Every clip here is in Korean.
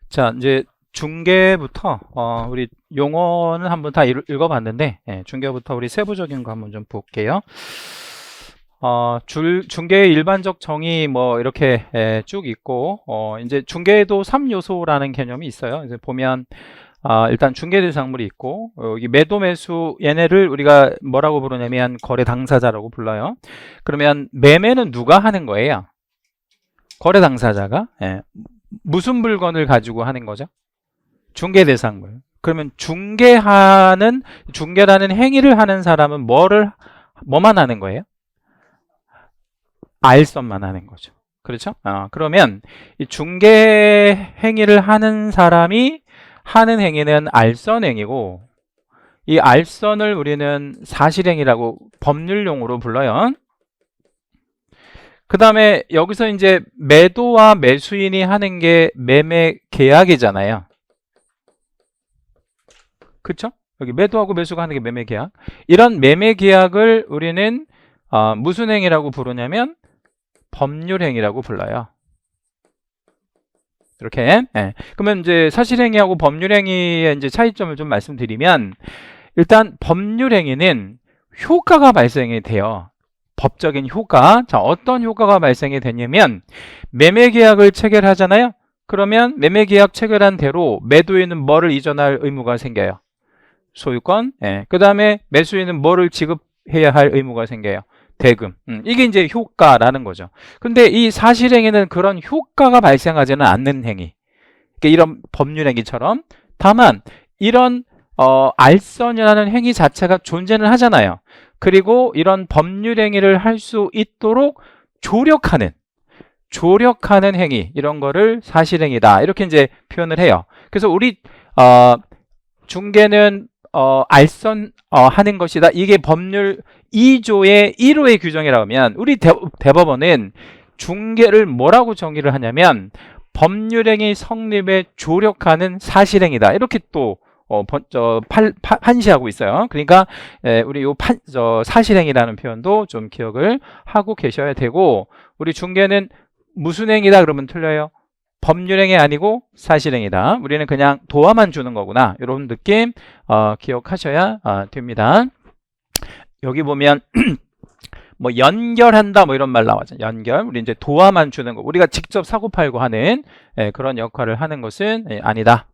자, 이제 중개부터 우리 용어는 한번 다 읽어봤는데 중개부터 우리 세부적인 거 한번 좀 볼게요. 중개의 일반적 정의 뭐 이렇게 쭉 있고 이제 중개에도 3요소라는 개념이 있어요. 이제 보면 일단 중개대상물이 있고 여기 매도 매수 얘네를 우리가 뭐라고 부르냐면 거래 당사자라고 불러요. 그러면 매매는 누가 하는 거예요? 거래 당사자가. 무슨 물건을 가지고 하는 거죠? 중개대상물. 그러면 중개라는 행위를 하는 사람은 뭐만 하는 거예요? 알선만 하는 거죠. 그렇죠? 그러면 이 중개 행위를 하는 사람이 하는 행위는 알선 행위고, 이 알선을 우리는 사실행위라고 법률용어로 불러요. 그 다음에 여기서 이제 매도와 매수인이 하는 게 매매 계약이잖아요. 그쵸? 여기 매도하고 매수가 하는 게 매매 계약. 이런 매매 계약을 우리는 무슨 행위라고 부르냐면 법률행위라고 불러요. 이렇게. 그러면 이제 사실행위하고 법률행위의 이제 차이점을 좀 말씀드리면, 일단 법률행위는 효과가 발생이 돼요. 법적인 효과. 자, 어떤 효과가 발생이 되냐면 매매계약을 체결하잖아요. 그러면 매매계약 체결한 대로 매도인은 뭐를 이전할 의무가 생겨요? 소유권. 그 다음에 매수인은 뭐를 지급해야 할 의무가 생겨요? 대금. 이게 이제 효과라는 거죠. 근데 이 사실행위는 그런 효과가 발생하지는 않는 행위. 그러니까 이런 법률행위처럼. 다만 이런 알선이라는 행위 자체가 존재는 하잖아요. 그리고 이런 법률행위를 할 수 있도록 조력하는 행위, 이런 거를 사실행위다, 이렇게 이제 표현을 해요. 그래서 우리 중개는 알선 하는 것이다. 이게 법률 2조의 1호의 규정이라고 하면, 우리 대법원은 중개를 뭐라고 정의를 하냐면 법률행위 성립에 조력하는 사실행위다, 이렇게 또 판시하고 있어요. 그러니까 우리 요 사실행위라는 표현도 좀 기억을 하고 계셔야 되고, 우리 중개는 무슨 행위다 그러면 틀려요. 법률행위 아니고 사실행위다. 우리는 그냥 도와만 주는 거구나, 이런 느낌 기억하셔야 됩니다. 여기 보면 뭐 연결한다 뭐 이런 말 나와죠. 연결. 우리 이제 도와만 주는 거, 우리가 직접 사고 팔고 하는 그런 역할을 하는 것은 아니다.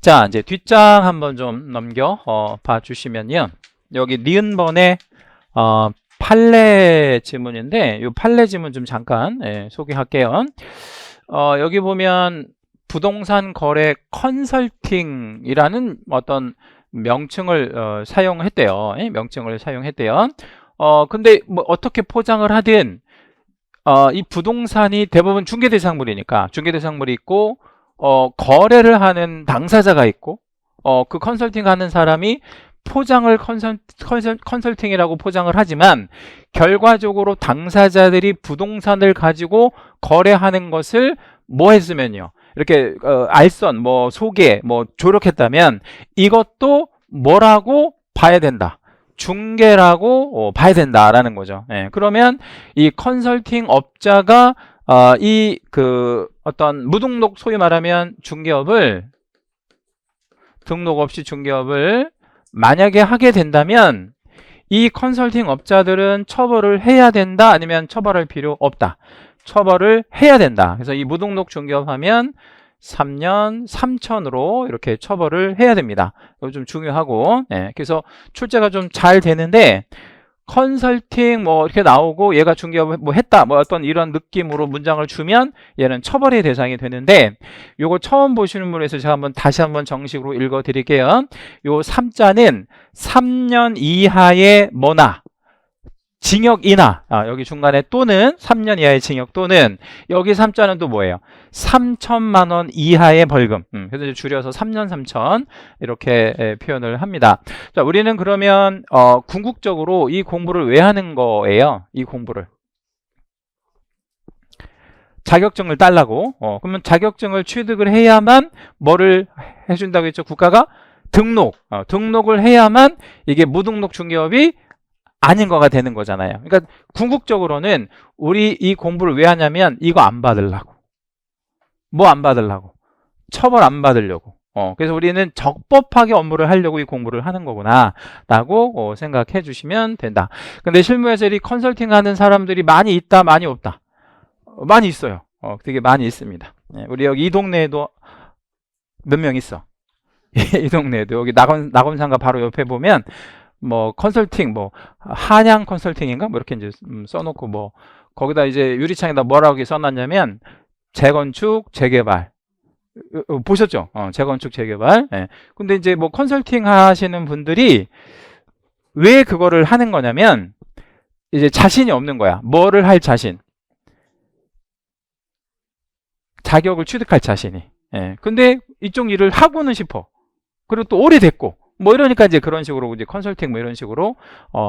자, 이제 뒷장 한번 좀 넘겨 봐 주시면요. 여기 니은번의 판례 지문인데, 이 판례 지문 좀 잠깐 소개할게요. 여기 보면 부동산 거래 컨설팅이라는 어떤 명칭을 사용했대요. 명칭을 사용했대요. 근데 뭐 어떻게 포장을 하든 이 부동산이 대부분 중개대상물이니까 중개대상물이 있고, 거래를 하는 당사자가 있고, 그 컨설팅 하는 사람이 포장을 컨설팅이라고 포장을 하지만, 결과적으로 당사자들이 부동산을 가지고 거래하는 것을 뭐 했으면요, 이렇게 알선, 뭐 소개, 뭐 조력했다면 이것도 뭐라고 봐야 된다? 중개라고 봐야 된다라는 거죠. 그러면 이 컨설팅 업자가 어떤 무등록, 소위 말하면 중개업을, 등록 없이 중개업을 만약에 하게 된다면 이 컨설팅 업자들은 처벌을 해야 된다, 아니면 처벌할 필요 없다? 처벌을 해야 된다. 그래서 이 무등록 중개업 하면 3년 3천으로 이렇게 처벌을 해야 됩니다. 이거 좀 중요하고, 그래서 출제가 좀 잘 되는데, 컨설팅 뭐 이렇게 나오고 얘가 중개업을 뭐 했다, 뭐 어떤 이런 느낌으로 문장을 주면 얘는 처벌의 대상이 되는데, 요거 처음 보시는 분에서 제가 다시 한번 정식으로 읽어 드릴게요. 요 3자는 3년 이하의 뭐나 징역이나, 여기 중간에 또는 3년 이하의 징역, 또는 여기 3자는 또 뭐예요? 3천만 원 이하의 벌금. 그래서 이제 줄여서 3년 3천 이렇게 표현을 합니다. 자, 우리는 그러면 궁극적으로 이 공부를 왜 하는 거예요? 이 공부를 자격증을 따려고. 그러면 자격증을 취득을 해야만 뭐를 해준다고 했죠? 국가가 등록을 해야만 이게 무등록 중개업이 아닌 거가 되는 거잖아요. 그러니까 궁극적으로는 우리 이 공부를 왜 하냐면 이거 안 받으려고. 뭐 안 받으려고? 처벌 안 받으려고. 그래서 우리는 적법하게 업무를 하려고 이 공부를 하는 거구나 라고 생각해 주시면 된다. 근데 실무에서 이 컨설팅 하는 사람들이 많이 있다, 많이 없다? 많이 있어요. 되게 많이 있습니다. 우리 여기 이 동네에도 몇 명 있어. 이 동네에도 여기 낙원상가 바로 옆에 보면 뭐 컨설팅, 뭐 한양 컨설팅인가 뭐 이렇게 이제 써놓고 뭐 거기다 이제 유리창에다 뭐라고 써놨냐면 재건축, 재개발. 보셨죠? 재건축, 재개발. 예. 근데 이제 뭐 컨설팅 하시는 분들이 왜 그거를 하는 거냐면 이제 자신이 없는 거야. 뭐를 할 자신. 자격을 취득할 자신이. 예. 근데 이쪽 일을 하고는 싶어. 그리고 또 오래됐고. 뭐 이러니까 이제 그런 식으로 이제 컨설팅 뭐 이런 식으로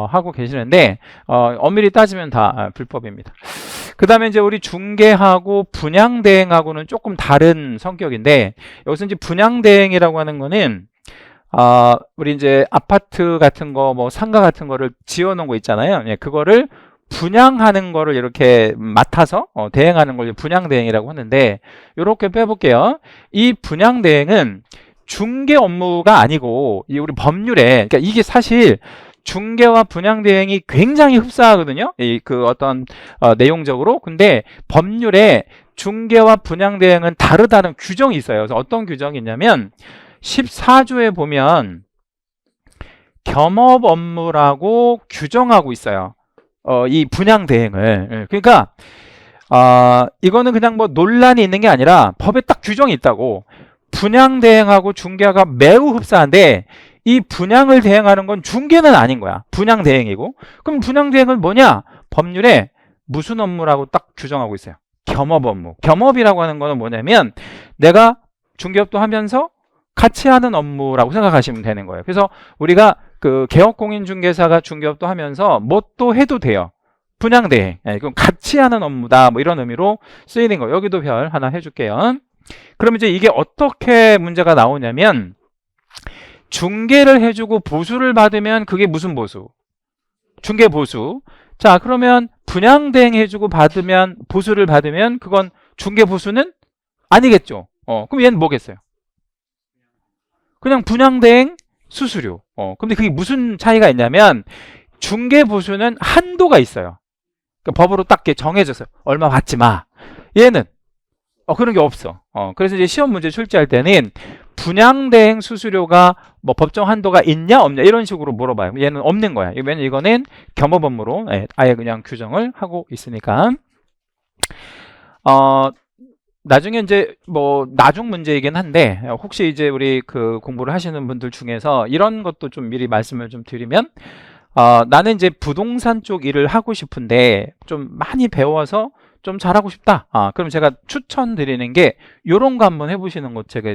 하고 계시는데 엄밀히 따지면 다 불법입니다. 그 다음에 이제 우리 중개하고 분양대행하고는 조금 다른 성격인데 여기서 이제 분양대행이라고 하는 거는 우리 이제 아파트 같은 거 뭐 상가 같은 거를 지어 놓은 거 있잖아요. 예, 그거를 분양하는 거를 이렇게 맡아서 대행하는 걸 분양대행이라고 하는데 이렇게 빼볼게요. 이 분양대행은 중개 업무가 아니고 이 우리 법률에 그러니까 이게 사실 중개와 분양대행이 굉장히 흡사하거든요. 그 어떤 내용적으로. 근데 법률에 중개와 분양대행은 다르다는 규정이 있어요. 그래서 어떤 규정이 있냐면 14조에 보면 겸업 업무라고 규정하고 있어요. 이 분양대행을. 그러니까 이거는 그냥 뭐 논란이 있는 게 아니라 법에 딱 규정이 있다고. 분양대행하고 중개가 매우 흡사한데 이 분양을 대행하는 건 중개는 아닌 거야. 분양대행이고. 그럼 분양대행은 뭐냐? 법률에 무슨 업무라고 딱 규정하고 있어요. 겸업 업무. 겸업이라고 하는 거는 뭐냐면 내가 중개업도 하면서 같이 하는 업무라고 생각하시면 되는 거예요. 그래서 우리가 그 개업공인중개사가 중개업도 하면서 뭐 또 해도 돼요. 분양대행. 그럼 같이 하는 업무다. 뭐 이런 의미로 쓰이는 거예요. 여기도 별 하나 해줄게요. 그럼 이제 이게 어떻게 문제가 나오냐면 중개를 해주고 보수를 받으면 그게 무슨 보수? 중개 보수. 자, 그러면 분양대행 해주고 받으면 보수를 받으면 그건 중개 보수는 아니겠죠. 그럼 얘는 뭐겠어요? 그냥 분양대행 수수료. 근데 그게 무슨 차이가 있냐면 중개 보수는 한도가 있어요. 그러니까 법으로 딱 정해져서 얼마 받지 마. 얘는 그런 게 없어. 그래서 이제 시험 문제 출제할 때는 분양대행 수수료가 뭐 법정 한도가 있냐 없냐 이런 식으로 물어봐요. 얘는 없는 거야. 왜냐면 이거는 겸업 업무로 아예 그냥 규정을 하고 있으니까. 나중에 이제 뭐 나중 문제이긴 한데 혹시 이제 우리 그 공부를 하시는 분들 중에서 이런 것도 좀 미리 말씀을 좀 드리면 나는 이제 부동산 쪽 일을 하고 싶은데 좀 많이 배워서 좀 잘하고 싶다. 그럼 제가 추천드리는 게 요런 거 한번 해보시는 거 제가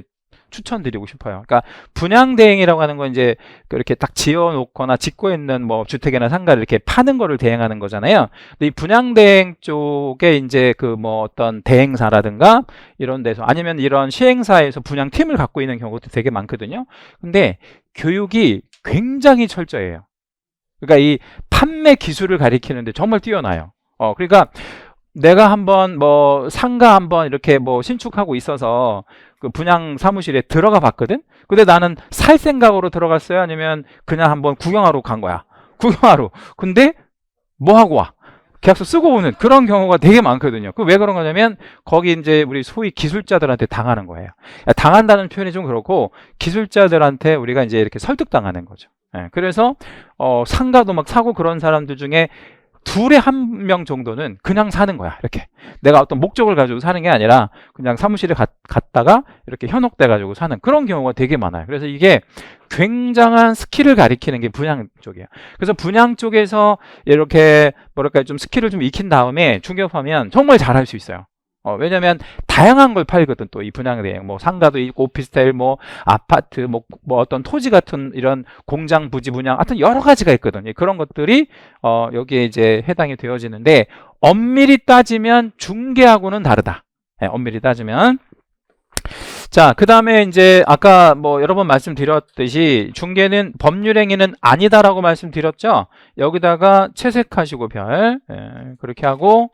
추천드리고 싶어요. 그러니까 분양대행이라고 하는 건 이제 그렇게 딱 지어놓거나 짓고 있는 뭐 주택이나 상가를 이렇게 파는 거를 대행하는 거잖아요. 근데 이 분양대행 쪽에 이제 그 뭐 어떤 대행사라든가 이런 데서 아니면 이런 시행사에서 분양팀을 갖고 있는 경우도 되게 많거든요. 근데 교육이 굉장히 철저해요. 그러니까 이 판매 기술을 가리키는데 정말 뛰어나요. 그러니까 내가 한번 뭐 상가 한번 이렇게 뭐 신축하고 있어서 그 분양 사무실에 들어가 봤거든. 근데 나는 살 생각으로 들어갔어요? 아니면 그냥 한번 구경하러 간 거야? 구경하러. 근데 뭐 하고 와? 계약서 쓰고 오는 그런 경우가 되게 많거든요. 그 왜 그런 거냐면 거기 이제 우리 소위 기술자들한테 당하는 거예요. 당한다는 표현이 좀 그렇고 기술자들한테 우리가 이제 이렇게 설득당하는 거죠. 그래서 상가도 막 사고 그런 사람들 중에 둘에 한 명 정도는 그냥 사는 거야. 이렇게 내가 어떤 목적을 가지고 사는 게 아니라 그냥 사무실에 갔다가 이렇게 현혹돼 가지고 사는 그런 경우가 되게 많아요. 그래서 이게 굉장한 스킬을 가리키는 게 분양 쪽이에요. 그래서 분양 쪽에서 이렇게 뭐랄까 좀 스킬을 좀 익힌 다음에 중개업하면 정말 잘할 수 있어요. 왜냐면 다양한 걸 팔거든. 또 이 분양대행 뭐 상가도 있고 오피스텔 뭐 아파트 뭐 어떤 토지 같은 이런 공장 부지 분양 하여튼 여러 가지가 있거든. 그런 것들이 여기에 이제 해당이 되어지는데 엄밀히 따지면 중개하고는 다르다. 엄밀히 따지면. 자, 그 다음에 이제 아까 뭐 여러 번 말씀드렸듯이 중개는 법률행위는 아니다라고 말씀드렸죠. 여기다가 채색하시고 별 그렇게 하고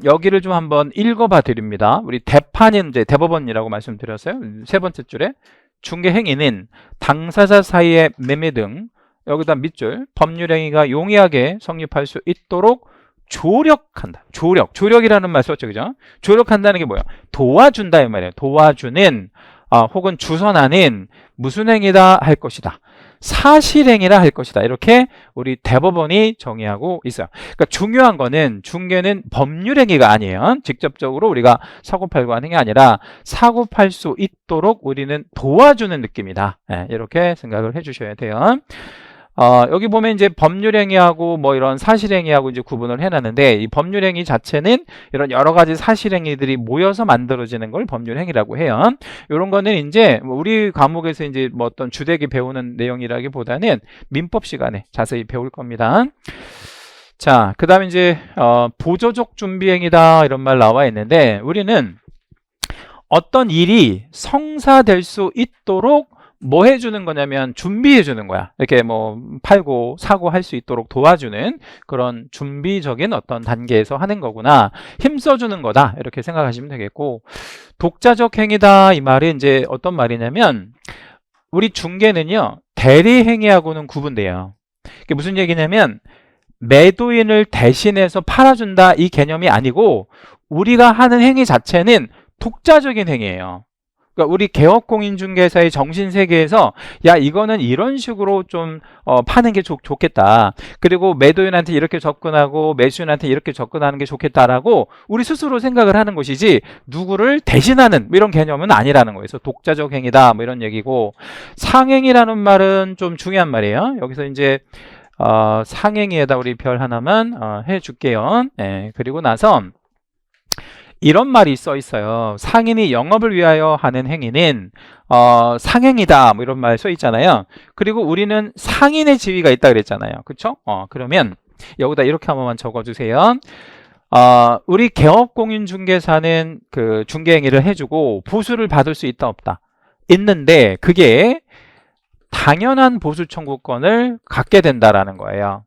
여기를 좀 한번 읽어봐 드립니다. 우리 대판인 이제 대법원이라고 말씀드렸어요. 세 번째 줄에 중개 행위는 당사자 사이의 매매 등 여기다 밑줄 법률행위가 용이하게 성립할 수 있도록 조력한다. 조력이라는 말 썼죠, 그죠? 조력한다는 게 뭐야? 도와준다 이 말이에요. 도와주는 혹은 주선하는 무슨 행위다 할 것이다. 사실행위라 할 것이다. 이렇게 우리 대법원이 정의하고 있어요. 그러니까 중요한 거는 중개는 법률행위가 아니에요. 직접적으로 우리가 사고팔고 하는 게 아니라 사고팔 수 있도록 우리는 도와주는 느낌이다. 네, 이렇게 생각을 해주셔야 돼요. 여기 보면 이제 법률행위하고 뭐 이런 사실행위하고 이제 구분을 해놨는데 이 법률행위 자체는 이런 여러 가지 사실행위들이 모여서 만들어지는 걸 법률행위라고 해요. 이런 거는 이제 우리 과목에서 이제 뭐 어떤 주되게 배우는 내용이라기보다는 민법 시간에 자세히 배울 겁니다. 자, 그 다음에 이제 보조적 준비행위다 이런 말 나와 있는데 우리는 어떤 일이 성사될 수 있도록 뭐 해주는 거냐면 준비해 주는 거야. 이렇게 뭐 팔고 사고 할 수 있도록 도와주는 그런 준비적인 어떤 단계에서 하는 거구나. 힘써주는 거다. 이렇게 생각하시면 되겠고, 독자적 행위다 이 말이 이제 어떤 말이냐면 우리 중개는요 대리 행위하고는 구분돼요. 이게 무슨 얘기냐면 매도인을 대신해서 팔아준다 이 개념이 아니고 우리가 하는 행위 자체는 독자적인 행위예요. 그러니까 우리 개업공인중개사의 정신세계에서 야 이거는 이런 식으로 좀 파는 게 좋겠다. 그리고 매도인한테 이렇게 접근하고 매수인한테 이렇게 접근하는 게 좋겠다라고 우리 스스로 생각을 하는 것이지 누구를 대신하는 이런 개념은 아니라는 거예요. 그래서 독자적 행위다 뭐 이런 얘기고, 상행이라는 말은 좀 중요한 말이에요. 여기서 이제 상행위에다 우리 별 하나만 해줄게요. 네, 그리고 나서 이런 말이 써 있어요. 상인이 영업을 위하여 하는 행위는 상행이다 뭐 이런 말 써 있잖아요. 그리고 우리는 상인의 지위가 있다 그랬잖아요. 그쵸? 그러면 여기다 이렇게 한 번만 적어주세요. 우리 개업공인중개사는 그 중개행위를 해주고 보수를 받을 수 있다 없다? 있는데 그게 당연한 보수 청구권을 갖게 된다라는 거예요.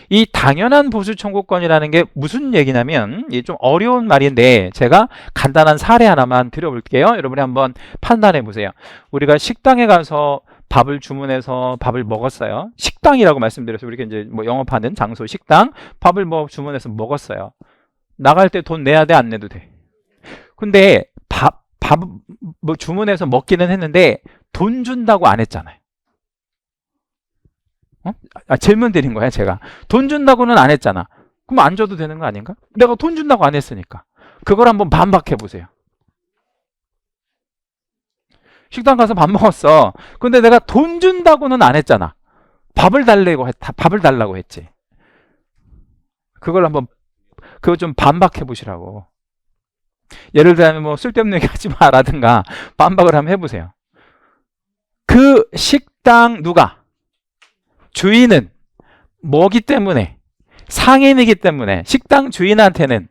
이 당연한 보수 청구권이라는 게 무슨 얘기냐면 이게 좀 어려운 말인데 제가 간단한 사례 하나만 드려볼게요. 여러분이 한번 판단해 보세요. 우리가 식당에 가서 밥을 주문해서 밥을 먹었어요. 식당이라고 말씀드렸어요. 우리가 이제 뭐 영업하는 장소 식당 밥을 뭐 주문해서 먹었어요. 나갈 때 돈 내야 돼, 안 내도 돼? 근데 밥 뭐 주문해서 먹기는 했는데 돈 준다고 안 했잖아요. 질문 드린 거야 제가. 돈 준다고는 안 했잖아. 그럼 안 줘도 되는 거 아닌가? 내가 돈 준다고 안 했으니까. 그걸 한번 반박해 보세요. 식당 가서 밥 먹었어. 근데 내가 돈 준다고는 안 했잖아. 밥을 달라고 했지. 그걸 한번 그거 좀 반박해 보시라고. 예를 들면 뭐 쓸데없는 얘기 하지 마라든가 반박을 한번 해보세요. 그 식당 누가? 주인은 뭐기 때문에? 상인이기 때문에 식당 주인한테는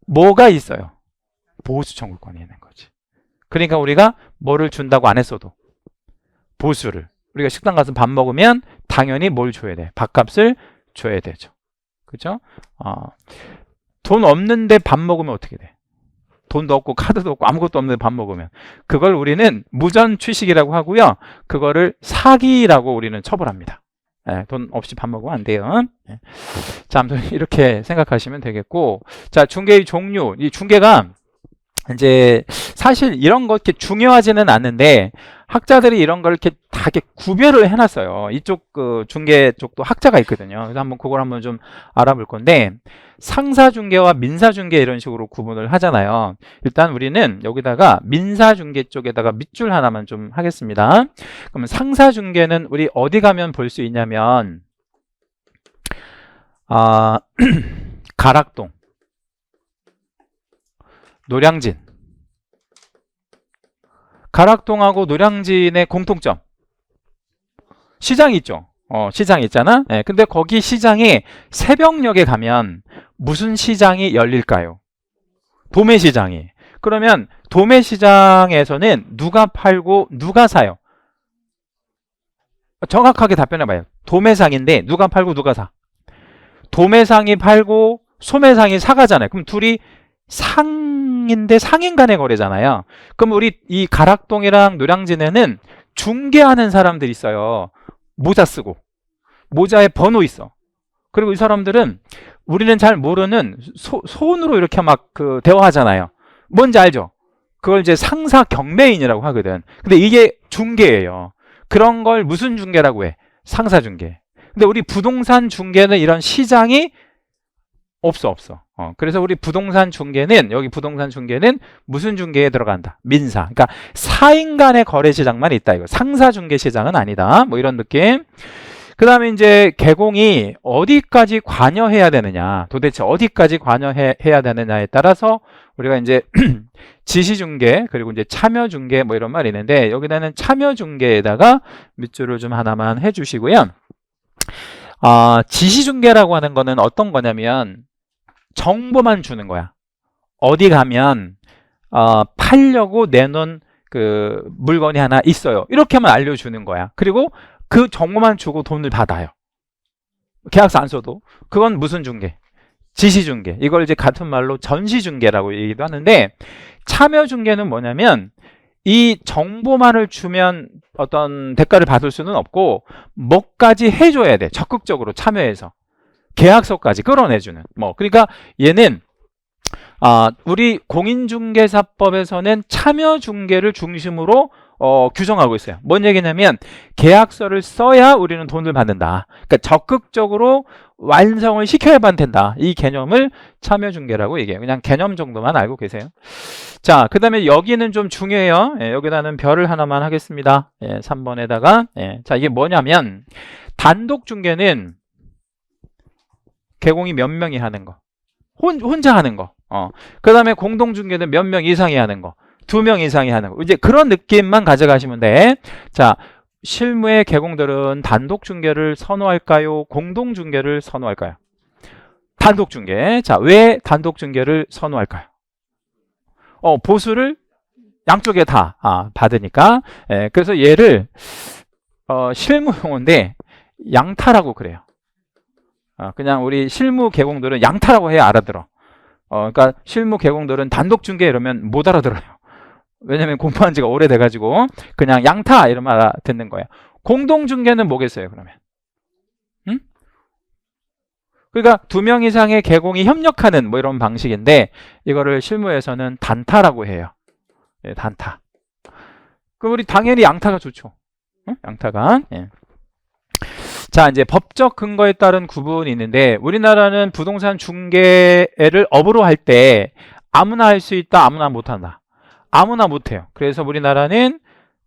뭐가 있어요? 보수 청구권이 있는 거지. 그러니까 우리가 뭐를 준다고 안 했어도 보수를, 우리가 식당 가서 밥 먹으면 당연히 뭘 줘야 돼? 밥값을 줘야 되죠. 그죠? 돈 없는데 밥 먹으면 어떻게 돼? 돈도 없고 카드도 없고 아무것도 없는데 밥 먹으면 그걸 우리는 무전 취식이라고 하고요. 그거를 사기라고 우리는 처벌합니다. 돈 없이 밥 먹으면 안 돼요. 자, 아무튼 이렇게 생각하시면 되겠고, 자, 중개의 종류. 이 중개가 이제 사실 이런 거 이렇게 중요하지는 않는데 학자들이 이런 걸 이렇게 다 이렇게 구별을 해놨어요. 이쪽 그 중개 쪽도 학자가 있거든요. 그래서 한번 그걸 한번 좀 알아볼 건데, 상사중개와 민사중개 이런 식으로 구분을 하잖아요. 일단 우리는 여기다가 민사중개 쪽에다가 밑줄 하나만 좀 하겠습니다. 그러면 상사중개는 우리 어디 가면 볼 수 있냐면 가락동, 노량진. 가락동하고 노량진의 공통점, 시장이 있죠. 시장이 있잖아. 근데 거기 시장에 새벽녘에 가면 무슨 시장이 열릴까요? 도매시장이. 그러면 도매시장에서는 누가 팔고 누가 사요? 정확하게 답변해봐요. 도매상인데 누가 팔고 누가 사? 도매상이 팔고 소매상이 사가잖아요. 그럼 둘이 상인데 상인 간의 거래잖아요. 그럼 우리 이 가락동이랑 노량진에는 중개하는 사람들이 있어요. 모자 쓰고 모자에 번호 있어. 그리고 이 사람들은 우리는 잘 모르는 손으로 이렇게 막 그 대화하잖아요. 뭔지 알죠? 그걸 이제 상사 경매인이라고 하거든. 근데 이게 중개예요. 그런 걸 무슨 중개라고 해? 상사 중개. 근데 우리 부동산 중개는 이런 시장이 없어. 그래서 우리 부동산 중개는, 여기 부동산 중개는 무슨 중개에 들어간다? 민사. 그러니까 사인 간의 거래 시장만 있다. 이거 상사 중개 시장은 아니다. 뭐 이런 느낌. 그 다음에 이제 개공이 어디까지 관여해야 되느냐, 도대체 어디까지 관여해야 되느냐에 따라서 우리가 이제 지시중개 그리고 이제 참여중개 뭐 이런 말이 있는데, 여기다는 참여중개에다가 밑줄을 좀 하나만 해주시고요. 지시중개라고 하는 거는 어떤 거냐면 정보만 주는 거야. 어디 가면 팔려고 내놓은 그 물건이 하나 있어요. 이렇게만 알려주는 거야. 그리고 그 정보만 주고 돈을 받아요. 계약서 안 써도. 그건 무슨 중개? 지시중개. 이걸 이제 같은 말로 전시중개라고 얘기도 하는데, 참여중개는 뭐냐면 이 정보만을 주면 어떤 대가를 받을 수는 없고 뭐까지 해줘야 돼. 적극적으로 참여해서 계약서까지 끌어내주는. 뭐 그러니까 얘는 우리 공인중개사법에서는 참여중개를 중심으로 규정하고 있어요. 뭔 얘기냐면 계약서를 써야 우리는 돈을 받는다. 그러니까 적극적으로 완성을 시켜야만 된다. 이 개념을 참여중개라고 얘기해요. 그냥 개념 정도만 알고 계세요. 자, 그 다음에 여기는 좀 중요해요. 여기다는 별을 하나만 하겠습니다. 3번에다가. 자, 이게 뭐냐면 단독중개는 개공이 몇 명이 하는 거, 혼자 하는 거. 그 다음에 공동중개는 몇 명 이상이 하는 거, 2명 이상이 하는 거. 이제 그런 느낌만 가져가시면 돼. 자, 실무의 개공들은 단독중개를 선호할까요? 공동중개를 선호할까요? 단독중개. 자, 왜 단독중개를 선호할까요? 보수를 양쪽에 다 받으니까. 그래서 얘를 실무용어인데 양타라고 그래요. 그냥 우리 실무 개공들은 양타라고 해야 알아들어. 그러니까 실무 개공들은 단독중개 이러면 못 알아들어요. 왜냐면 공부한 지가 오래돼가지고 그냥 양타 이러면 알아듣는 거예요. 공동중개는 뭐겠어요, 그러면? 응? 그러니까 2명 이상의 개공이 협력하는 뭐 이런 방식인데, 이거를 실무에서는 단타라고 해요. 단타. 그럼 우리 당연히 양타가 좋죠. 응? 양타가. 자, 이제 법적 근거에 따른 구분이 있는데, 우리나라는 부동산 중개를 업으로 할 때 아무나 할 수 있다, 아무나 못한다. 아무나 못해요. 그래서 우리나라는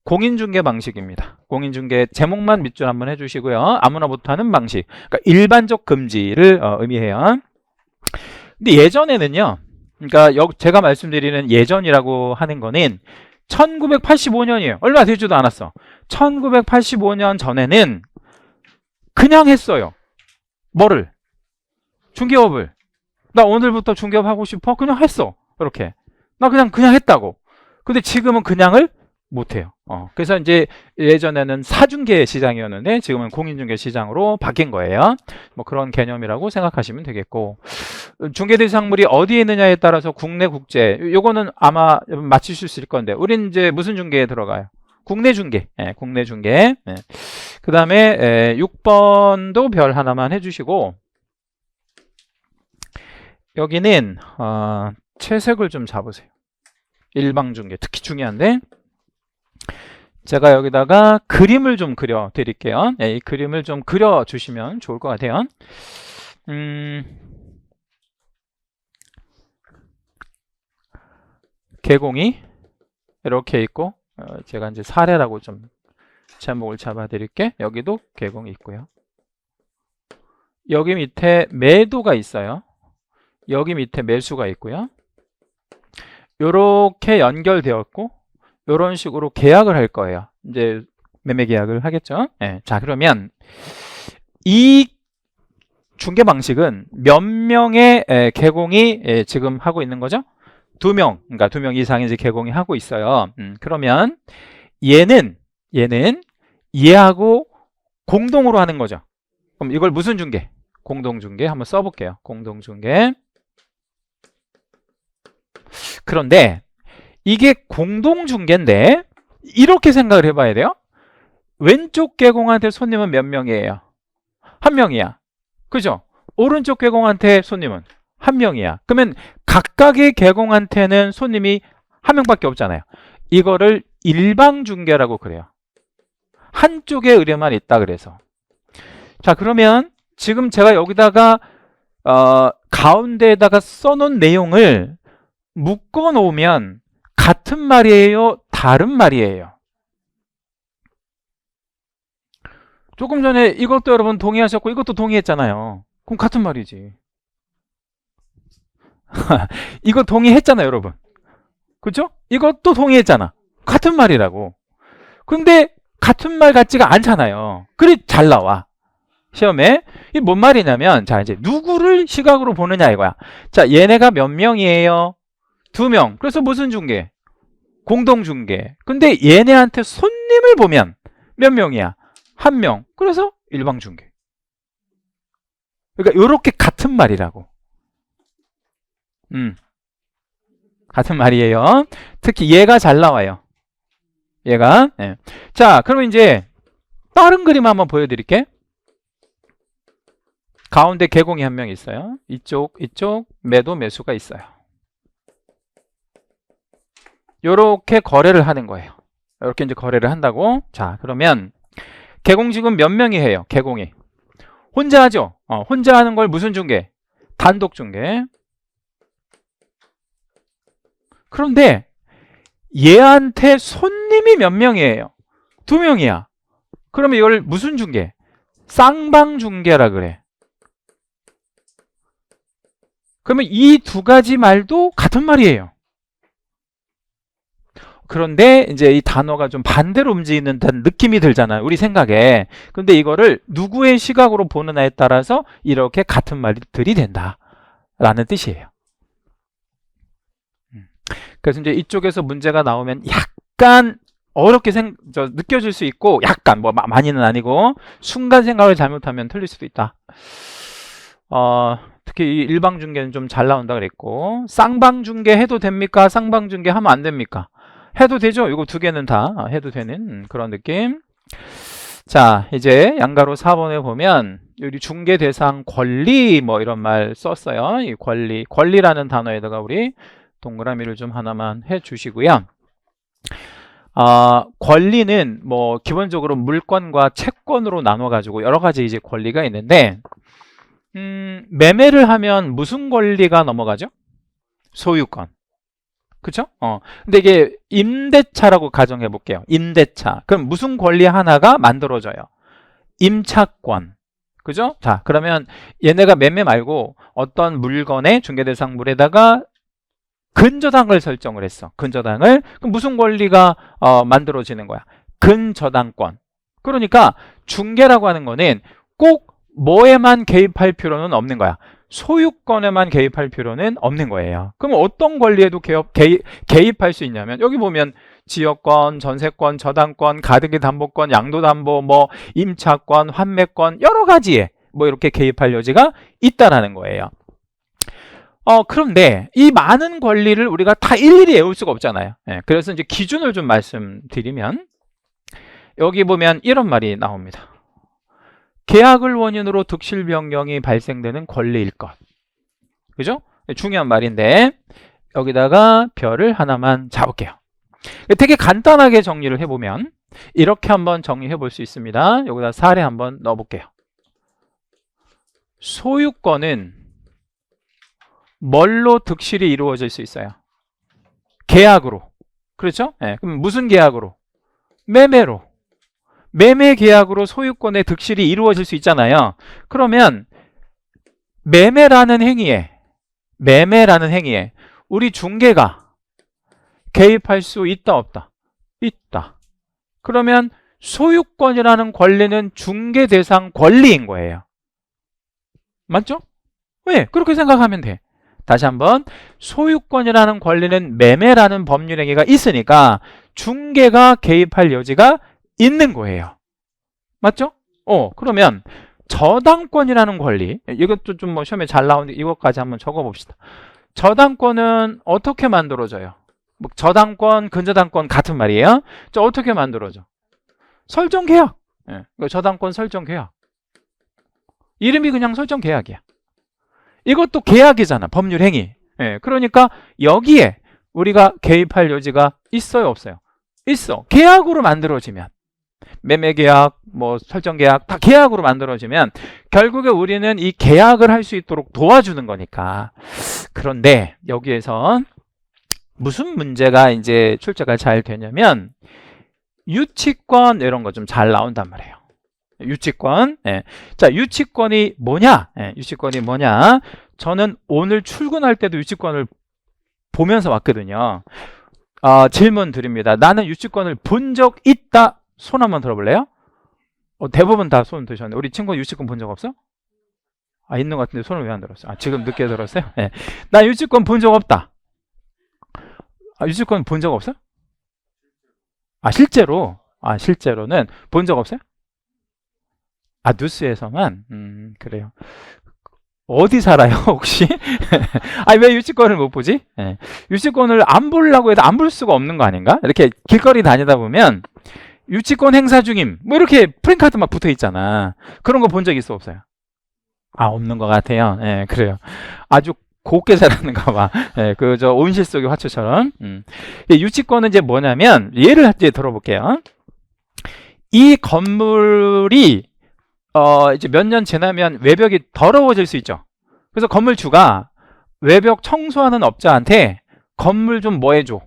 공인중개 방식입니다. 공인중개 제목만 밑줄 한번 해주시고요. 아무나 못하는 방식. 그러니까 일반적 금지를 의미해요. 근데 예전에는요, 그러니까 제가 말씀드리는 예전이라고 하는 거는 1985년이에요. 얼마 되지도 않았어. 1985년 전에는 그냥 했어요. 뭐를? 중개업을. 나 오늘부터 중개업 하고 싶어? 그냥 했어. 이렇게. 나 그냥 했다고. 근데 지금은 그냥을 못해요. 그래서 이제 예전에는 사중개 시장이었는데 지금은 공인중개 시장으로 바뀐 거예요. 뭐 그런 개념이라고 생각하시면 되겠고, 중개 대상물이 어디에 있느냐에 따라서 국내, 국제, 요거는 아마 맞추실 수 있을 건데, 우린 이제 무슨 중개에 들어가요? 국내 중개. 국내 중개. 그 다음에 6번도 별 하나만 해주시고, 여기는 채색을 좀 잡으세요. 일방중개 특히 중요한데, 제가 여기다가 그림을 좀 그려 드릴게요. 이 그림을 좀 그려 주시면 좋을 것 같아요. 개공이 이렇게 있고, 제가 이제 사례라고 좀 제목을 잡아 드릴게. 여기도 개공이 있고요. 여기 밑에 매도가 있어요. 여기 밑에 매수가 있고요. 요렇게 연결되었고, 요런 식으로 계약을 할 거예요. 이제 매매 계약을 하겠죠. 자, 그러면 이 중개 방식은 몇 명의 개공이 지금 하고 있는 거죠? 2명, 그러니까 2명 이상의 이제 개공이 하고 있어요. 그러면 얘는 얘하고 공동으로 하는 거죠. 그럼 이걸 무슨 중개? 공동중개 한번 써볼게요. 공동중개. 그런데 이게 공동중개인데 이렇게 생각을 해봐야 돼요. 왼쪽 계공한테 손님은 몇 명이에요? 한 명이야. 그죠? 오른쪽 계공한테 손님은 한 명이야. 그러면 각각의 계공한테는 손님이 한 명밖에 없잖아요. 이거를 일방중개라고 그래요. 한쪽에 의뢰만 있다 그래서. 자, 그러면 지금 제가 여기다가 가운데에다가 써놓은 내용을 묶어 놓으면 같은 말이에요? 다른 말이에요? 조금 전에 이것도 여러분 동의하셨고 이것도 동의했잖아요. 그럼 같은 말이지. 이거 동의했잖아요, 여러분. 그죠? 이것도 동의했잖아. 같은 말이라고. 근데 같은 말 같지가 않잖아요. 그래 잘 나와. 시험에. 이게 뭔 말이냐면, 자, 이제 누구를 시각으로 보느냐 이거야. 자, 얘네가 몇 명이에요? 2명. 그래서 무슨 중개? 공동중개. 근데 얘네한테 손님을 보면 몇 명이야? 1명. 그래서 일방중개. 그러니까 요렇게 같은 말이라고. 같은 말이에요. 특히 얘가 잘 나와요. 얘가. 네. 자, 그럼 이제 다른 그림 한번 보여드릴게. 가운데 계공이 한 명 있어요. 이쪽 매도 매수가 있어요. 요렇게 거래를 하는 거예요. 이렇게 이제 거래를 한다고. 자, 그러면 계공 지금 몇 명이 해요? 계공이 혼자 하죠. 혼자 하는 걸 무슨 중개? 단독 중개. 그런데 얘한테 손님이 몇 명이에요? 2명이야. 그러면 이걸 무슨 중개? 쌍방 중개라 그래. 그러면 이 두 가지 말도 같은 말이에요. 그런데 이제 이 단어가 좀 반대로 움직이는 느낌이 들잖아요. 우리 생각에. 근데 이거를 누구의 시각으로 보느냐에 따라서 이렇게 같은 말들이 된다. 라는 뜻이에요. 그래서 이제 이쪽에서 문제가 나오면 약간 어렵게 느껴질 수 있고, 약간 뭐 많이는 아니고 순간 생각을 잘못하면 틀릴 수도 있다. 특히 이 일방중개는 좀 잘 나온다 그랬고, 쌍방중개 해도 됩니까? 쌍방중개 하면 안 됩니까? 해도 되죠. 이거 두 개는 다 해도 되는 그런 느낌. 자, 이제 양가로 4번에 보면 여기 중개 대상 권리 뭐 이런 말 썼어요. 이 권리라는 단어에다가 우리 동그라미를 좀 하나만 해 주시고요. 권리는 뭐 기본적으로 물권과 채권으로 나눠 가지고 여러 가지 이제 권리가 있는데, 매매를 하면 무슨 권리가 넘어가죠? 소유권. 그쵸? 근데 이게 임대차라고 가정해 볼게요. 임대차. 그럼 무슨 권리 하나가 만들어져요? 임차권. 그죠? 자, 그러면 얘네가 매매 말고 어떤 물건의 중개대상물에다가 근저당을 설정을 했어. 근저당을. 그럼 무슨 권리가 만들어지는 거야? 근저당권. 그러니까 중개라고 하는 거는 꼭 뭐에만 개입할 필요는 없는 거야. 소유권에만 개입할 필요는 없는 거예요. 그럼 어떤 권리에도 개입할 수 있냐면, 여기 보면 지역권, 전세권, 저당권, 가등기 담보권, 양도담보, 뭐 임차권, 환매권 여러 가지에 뭐 이렇게 개입할 여지가 있다라는 거예요. 그런데 이 많은 권리를 우리가 다 일일이 외울 수가 없잖아요. 그래서 이제 기준을 좀 말씀드리면, 여기 보면 이런 말이 나옵니다. 계약을 원인으로 득실 변경이 발생되는 권리일 것. 그죠? 중요한 말인데 여기다가 별을 하나만 잡을게요. 되게 간단하게 정리를 해보면 이렇게 한번 정리해 볼 수 있습니다. 여기다 사례 한번 넣어볼게요. 소유권은 뭘로 득실이 이루어질 수 있어요? 계약으로. 그렇죠? 그럼 무슨 계약으로? 매매로. 매매 계약으로 소유권의 득실이 이루어질 수 있잖아요. 그러면 매매라는 행위에 우리 중개가 개입할 수 있다 없다? 있다. 그러면 소유권이라는 권리는 중개 대상 권리인 거예요. 맞죠? 왜? 그렇게 생각하면 돼. 다시 한번, 소유권이라는 권리는 매매라는 법률 행위가 있으니까 중개가 개입할 여지가 있는 거예요. 맞죠? 그러면 저당권이라는 권리, 이것도 좀 뭐 시험에 잘 나오는데 이것까지 한번 적어봅시다. 저당권은 어떻게 만들어져요? 뭐 저당권, 근저당권 같은 말이에요. 저 어떻게 만들어져? 설정계약. 예, 저당권 설정계약. 이름이 그냥 설정계약이야. 이것도 계약이잖아, 법률행위. 예, 그러니까 여기에 우리가 개입할 여지가 있어요, 없어요? 있어. 계약으로 만들어지면, 매매계약, 뭐 설정계약 다 계약으로 만들어지면 결국에 우리는 이 계약을 할 수 있도록 도와주는 거니까. 그런데 여기에서 무슨 문제가 이제 출제가 잘 되냐면 유치권 이런 거 좀 잘 나온단 말이에요. 유치권. 예. 자, 유치권이 뭐냐? 예, 유치권이 뭐냐? 저는 오늘 출근할 때도 유치권을 보면서 왔거든요. 질문 드립니다. 나는 유치권을 본 적 있다. 손 한번 들어볼래요? 대부분 다 손 드셨네. 우리 친구 유치권 본 적 없어? 있는 것 같은데 손을 왜 안 들었어요? 지금 늦게 들었어요? 네. 나 유치권 본 적 없다. 유치권 본 적 없어요? 실제로? 실제로는 본 적 없어요? 뉴스에서만? 그래요. 어디 살아요, 혹시? 왜 유치권을 못 보지? 네. 유치권을 안 보려고 해도 안 볼 수가 없는 거 아닌가? 이렇게 길거리 다니다 보면 유치권 행사 중임, 뭐 이렇게 프랭카드 막 붙어 있잖아. 그런 거 본 적 있어, 없어요? 없는 것 같아요. 예, 그래요. 아주 곱게 자랐는가 봐. 예, 저 온실 속의 화초처럼. 유치권은 이제 뭐냐면, 예를 이제 들어볼게요. 이 건물이, 이제 몇 년 지나면 외벽이 더러워질 수 있죠. 그래서 건물주가 외벽 청소하는 업자한테 건물 좀 뭐 해줘?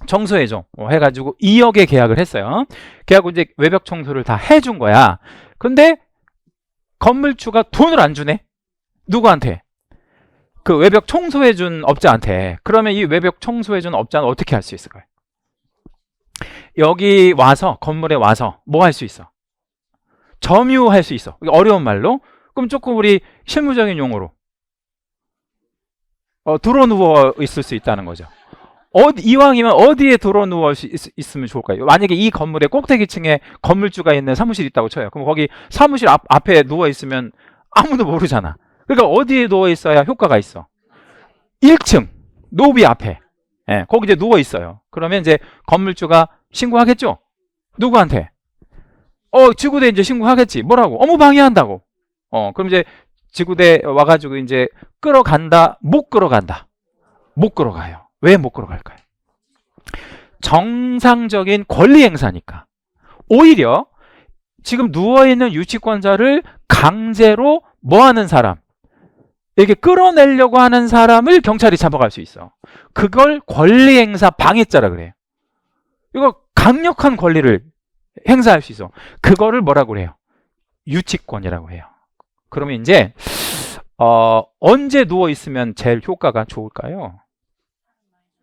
청소해줘. 해가지고 2억에 계약을 했어요. 계약하고 이제 외벽 청소를 다 해준 거야. 근데 건물주가 돈을 안 주네? 누구한테? 그 외벽 청소해준 업자한테. 그러면 이 외벽 청소해준 업자는 어떻게 할 수 있을까요? 여기 와서, 건물에 와서 뭐 할 수 있어? 점유할 수 있어. 어려운 말로. 그럼 조금 우리 실무적인 용어로 들어 누워 있을 수 있다는 거죠. 이왕이면 어디에 들어 누워 있으면 좋을까요? 만약에 이 건물의 꼭대기층에 건물주가 있는 사무실이 있다고 쳐요. 그럼 거기 사무실 앞에 누워 있으면 아무도 모르잖아. 그러니까 어디에 누워 있어야 효과가 있어? 1층 노비 앞에. 예, 거기 이제 누워 있어요. 그러면 이제 건물주가 신고하겠죠? 누구한테? 지구대 이제 신고하겠지. 뭐라고? 업무 방해한다고. 그럼 이제 지구대 와가지고 이제 끌어간다, 못 끌어간다. 못 끌어가요. 왜 못 끌어갈까요? 정상적인 권리 행사니까. 오히려 지금 누워있는 유치권자를 강제로 뭐 하는 사람? 이렇게 끌어내려고 하는 사람을 경찰이 잡아갈 수 있어. 그걸 권리 행사 방해죄라 그래요. 이거 강력한 권리를 행사할 수 있어. 그거를 뭐라고 그래요? 유치권이라고 해요. 그러면 이제 언제 누워있으면 제일 효과가 좋을까요?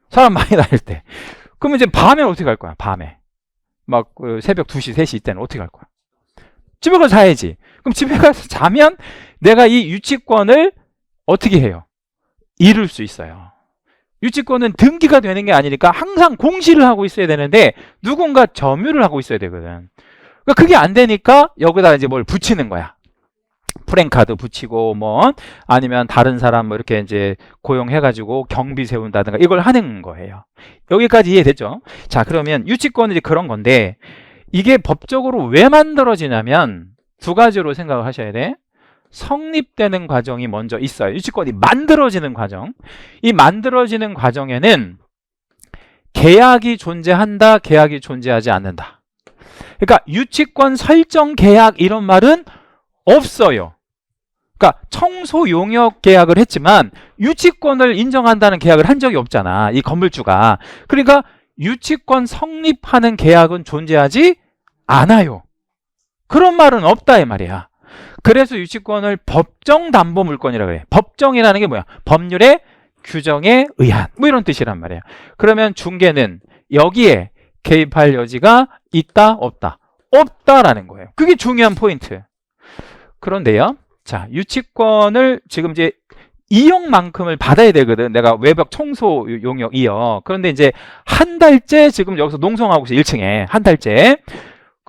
사람 많이 다닐 때. 그러면 이제 밤에 어떻게 갈 거야? 밤에. 막 새벽 2시, 3시 때는 어떻게 갈 거야? 집에 가서 자야지. 그럼 집에 가서 자면 내가 이 유치권을 어떻게 해요? 잃을 수 있어요. 유치권은 등기가 되는 게 아니니까 항상 공시를 하고 있어야 되는데 누군가 점유를 하고 있어야 되거든. 그러니까 그게 안 되니까 여기다 이제 뭘 붙이는 거야. 프랭카드 붙이고 뭐 아니면 다른 사람 뭐 이렇게 이제 고용해가지고 경비 세운다든가 이걸 하는 거예요. 여기까지 이해됐죠? 자, 그러면 유치권은 이제 그런 건데 이게 법적으로 왜 만들어지냐면 두 가지로 생각을 하셔야 돼. 성립되는 과정이 먼저 있어요. 유치권이 만들어지는 과정. 이 만들어지는 과정에는 계약이 존재한다, 계약이 존재하지 않는다. 그러니까 유치권 설정 계약 이런 말은 없어요. 그러니까 청소 용역 계약을 했지만 유치권을 인정한다는 계약을 한 적이 없잖아. 이 건물주가. 그러니까 유치권 성립하는 계약은 존재하지 않아요. 그런 말은 없다 이 말이야. 그래서 유치권을 법정 담보 물권이라고 그래. 법정이라는 게 뭐야? 법률의 규정에 의한 뭐 이런 뜻이란 말이에요. 그러면 중개는 여기에 개입할 여지가 있다 없다? 없다라는 거예요. 그게 중요한 포인트. 그런데요, 자, 유치권을 지금 이제 2억만큼을 받아야 되거든. 내가 외벽 청소 용역 2억. 그런데 이제 한 달째 지금 여기서 농성하고 있어. 1층에 한 달째.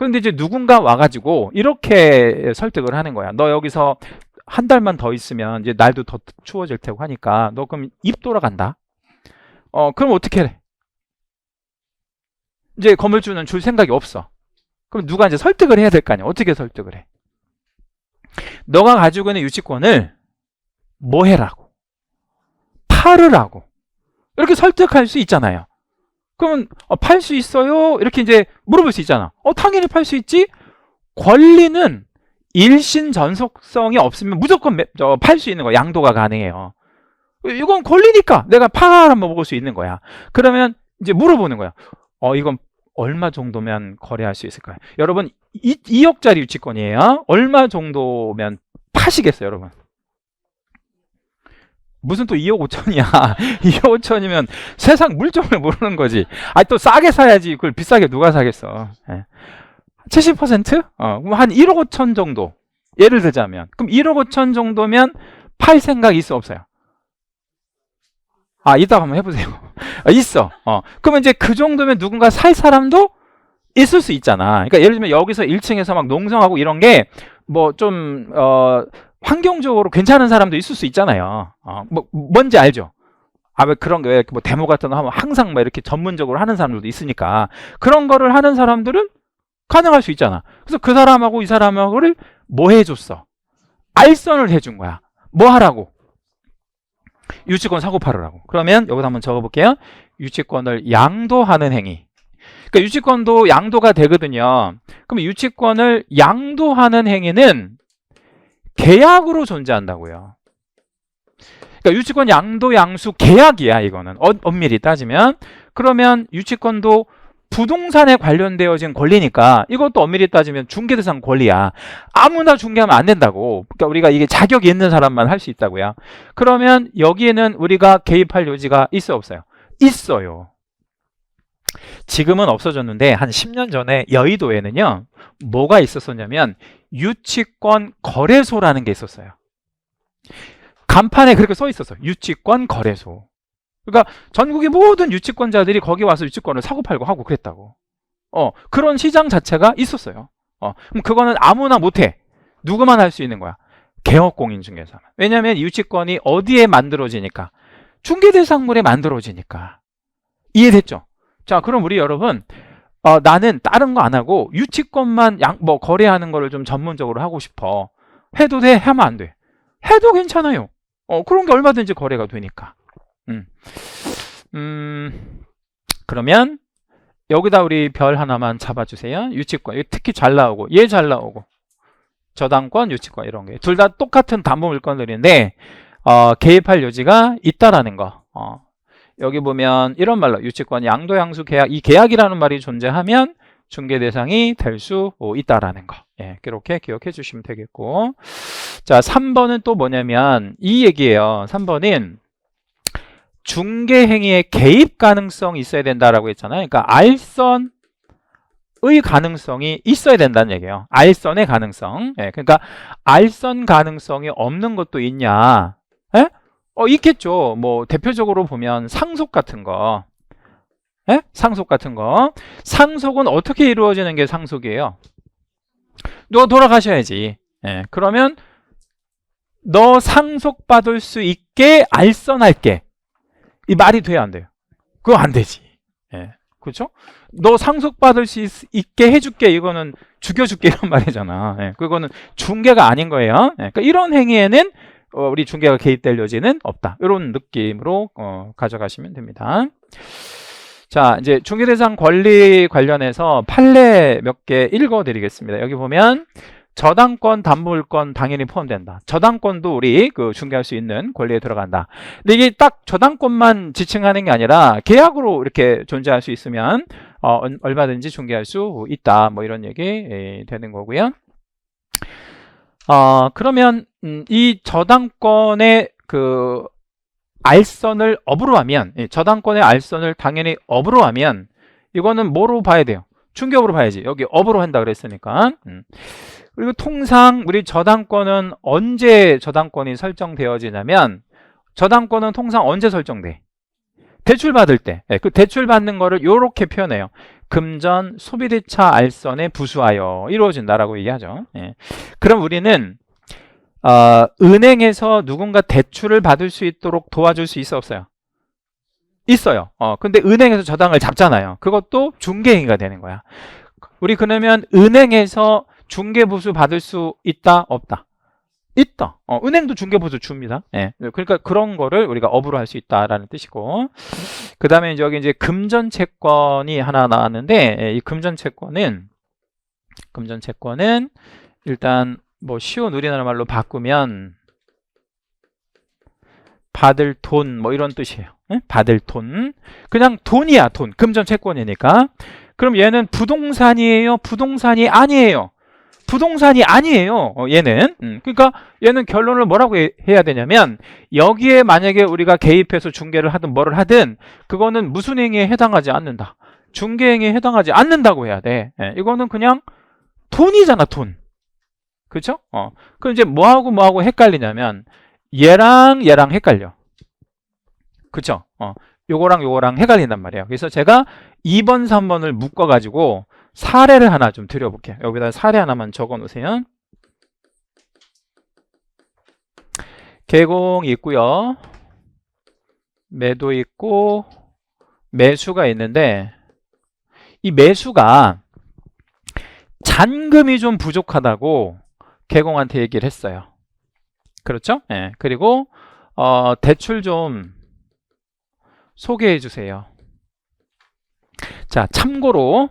그런데 이제 누군가 와가지고 이렇게 설득을 하는 거야. 너 여기서 한 달만 더 있으면 이제 날도 더 추워질 테고 하니까 너 그럼 입 돌아간다. 그럼 어떻게 해? 이제 건물주는 줄 생각이 없어. 그럼 누가 이제 설득을 해야 될 거 아니야. 어떻게 설득을 해? 너가 가지고 있는 유치권을 뭐 해라고? 팔으라고. 이렇게 설득할 수 있잖아요. 그러면 팔 수 있어요? 이렇게 이제 물어볼 수 있잖아. 당연히 팔 수 있지. 권리는 일신 전속성이 없으면 무조건 팔 수 있는 거야. 양도가 가능해요. 이건 권리니까 내가 팔아라 먹을 수 있는 거야. 그러면 이제 물어보는 거야. 이건 얼마 정도면 거래할 수 있을까요? 여러분 2억짜리 유치권이에요. 얼마 정도면 파시겠어요, 여러분? 무슨 또 2억 5천이야. 2억 5천이면 세상 물정을 모르는 거지. 또 싸게 사야지. 그걸 비싸게 누가 사겠어. 70%? 그럼 한 1억 5천 정도. 예를 들자면. 그럼 1억 5천 정도면 팔 생각 있어, 없어요? 이따가 한번 해보세요. 있어. 그러면 이제 그 정도면 누군가 살 사람도 있을 수 있잖아. 그러니까 예를 들면 여기서 1층에서 막 농성하고 이런 게 뭐 좀 환경적으로 괜찮은 사람도 있을 수 있잖아요. 뭔지 알죠? 왜 그런 게 뭐 데모 같은 거 하면 항상 막 이렇게 전문적으로 하는 사람들도 있으니까 그런 거를 하는 사람들은 가능할 수 있잖아. 그래서 그 사람하고 이 사람하고를 뭐 해줬어? 알선을 해준 거야. 뭐 하라고? 유치권 사고 팔으라고. 그러면 여기다 한번 적어볼게요. 유치권을 양도하는 행위. 그러니까 유치권도 양도가 되거든요. 그럼 유치권을 양도하는 행위는 계약으로 존재한다고요. 그러니까 유치권 양도 양수 계약이야. 이거는 엄밀히 따지면. 그러면 유치권도 부동산에 관련되어진 권리니까 이것도 엄밀히 따지면 중개대상 권리야. 아무나 중개하면 안 된다고. 그러니까 우리가 이게 자격이 있는 사람만 할 수 있다고요. 그러면 여기에는 우리가 개입할 여지가 있어 없어요? 있어요. 지금은 없어졌는데 한 10년 전에 여의도에는요. 뭐가 있었었냐면 유치권 거래소라는 게 있었어요. 간판에 그렇게 써 있었어요. 유치권 거래소. 그러니까 전국의 모든 유치권자들이 거기 와서 유치권을 사고 팔고 하고 그랬다고. 그런 시장 자체가 있었어요. 그럼 그거는 아무나 못해. 누구만 할 수 있는 거야? 개업공인중개사만. 왜냐하면 유치권이 어디에 만들어지니까? 중개대상물에 만들어지니까. 이해됐죠? 자, 그럼 우리 여러분, 나는 다른 거 안 하고 유치권만 거래하는 거를 좀 전문적으로 하고 싶어. 해도 돼? 하면 안 돼? 해도 괜찮아요. 그런 게 얼마든지 거래가 되니까. 그러면 여기다 우리 별 하나만 잡아주세요. 유치권. 특히 잘 나오고, 얘 잘 나오고. 저당권, 유치권 이런 게. 둘 다 똑같은 담보 물건들인데 개입할 여지가 있다라는 거. 여기 보면 이런 말로 유치권 양도 양수 계약, 이 계약이라는 말이 존재하면 중개 대상이 될 수 있다라는 거. 그렇게 기억해 주시면 되겠고. 자, 3번은 또 뭐냐면 이 얘기예요. 3번은 중개 행위의 개입 가능성이 있어야 된다라고 했잖아요. 그러니까 알선의 가능성이 있어야 된다는 얘기예요. 알선의 가능성. 그러니까 알선 가능성이 없는 것도 있냐? 있겠죠. 뭐 대표적으로 보면 상속 같은 거. 상속 같은 거. 상속은 어떻게 이루어지는 게 상속이에요? 너 돌아가셔야지. 그러면 너 상속받을 수 있게 알선할게. 이 말이 돼야 안 돼요? 그거 안 되지. 그렇죠? 너 상속받을 수 있게 해줄게. 이거는 죽여줄게 이런 말이잖아. 그거는 중개가 아닌 거예요. 그러니까 이런 행위에는 우리 중개가 개입될 여지는 없다. 이런 느낌으로 가져가시면 됩니다. 자, 이제 중개대상 권리 관련해서 판례 몇 개 읽어드리겠습니다. 여기 보면 저당권, 담보물권 당연히 포함된다. 저당권도 우리 중개할 수 있는 권리에 들어간다. 근데 이게 딱 저당권만 지칭하는 게 아니라 계약으로 이렇게 존재할 수 있으면 얼마든지 중개할 수 있다. 뭐 이런 얘기 되는 거고요. 그러면 이 저당권의 알선을 업으로 하면, 저당권의 알선을 당연히 업으로 하면 이거는 뭐로 봐야 돼요? 중개업으로 봐야지. 여기 업으로 한다 그랬으니까. 그리고 통상 우리 저당권은 언제 저당권이 설정되어지냐면 저당권은 통상 언제 설정돼? 대출 받을 때. 그 대출 받는 거를 이렇게 표현해요. 금전 소비대차 알선에 부수하여 이루어진다라고 얘기하죠. 예. 그럼 우리는 은행에서 누군가 대출을 받을 수 있도록 도와줄 수 있어 없어요? 있어요. 근데 은행에서 저당을 잡잖아요. 그것도 중개행위가 되는 거야. 우리 그러면 은행에서 중개보수 받을 수 있다 없다? 있다. 은행도 중개보수 줍니다. 예. 그러니까 그런 거를 우리가 업으로 할 수 있다라는 뜻이고, 그 다음에 여기 이제 금전채권이 하나 나왔는데, 예, 이 금전채권은 일단 뭐 쉬운 우리나라 말로 바꾸면 받을 돈 뭐 이런 뜻이에요. 예? 받을 돈. 그냥 돈이야, 돈. 금전채권이니까. 그럼 얘는 부동산이에요? 부동산이 아니에요? 부동산이 아니에요. 얘는. 그러니까 얘는 결론을 뭐라고 해야 되냐면, 여기에 만약에 우리가 개입해서 중개를 하든 뭐를 하든 그거는 무슨 행위에 해당하지 않는다. 중개행위에 해당하지 않는다고 해야 돼. 예, 이거는 그냥 돈이잖아, 돈. 그렇죠? 그럼 이제 뭐하고 헷갈리냐면 얘랑 헷갈려. 그쵸? 요거랑 헷갈린단 말이에요. 그래서 제가 2번, 3번을 묶어가지고 사례를 하나 좀 드려볼게요. 여기다 사례 하나만 적어 놓으세요. 개공이 있고요. 매도 있고 매수가 있는데, 이 매수가 잔금이 좀 부족하다고 개공한테 얘기를 했어요. 그렇죠? 예. 그리고 대출 좀 소개해 주세요. 자, 참고로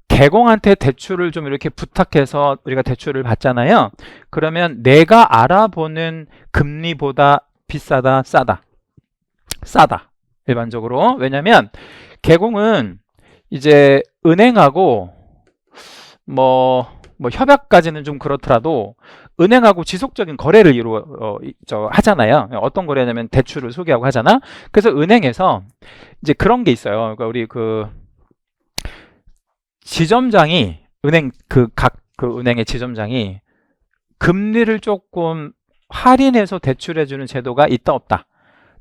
개공한테 대출을 좀 이렇게 부탁해서 우리가 대출을 받잖아요. 그러면 내가 알아보는 금리보다 비싸다, 싸다? 싸다. 일반적으로. 왜냐면 개공은 이제 은행하고 뭐 협약까지는 좀 그렇더라도 은행하고 지속적인 거래를 하잖아요. 어떤 거래냐면 대출을 소개하고 하잖아. 그래서 은행에서 이제 그런 게 있어요. 그러니까 우리 그 지점장이 각 은행의 지점장이 금리를 조금 할인해서 대출해주는 제도가 있다 없다?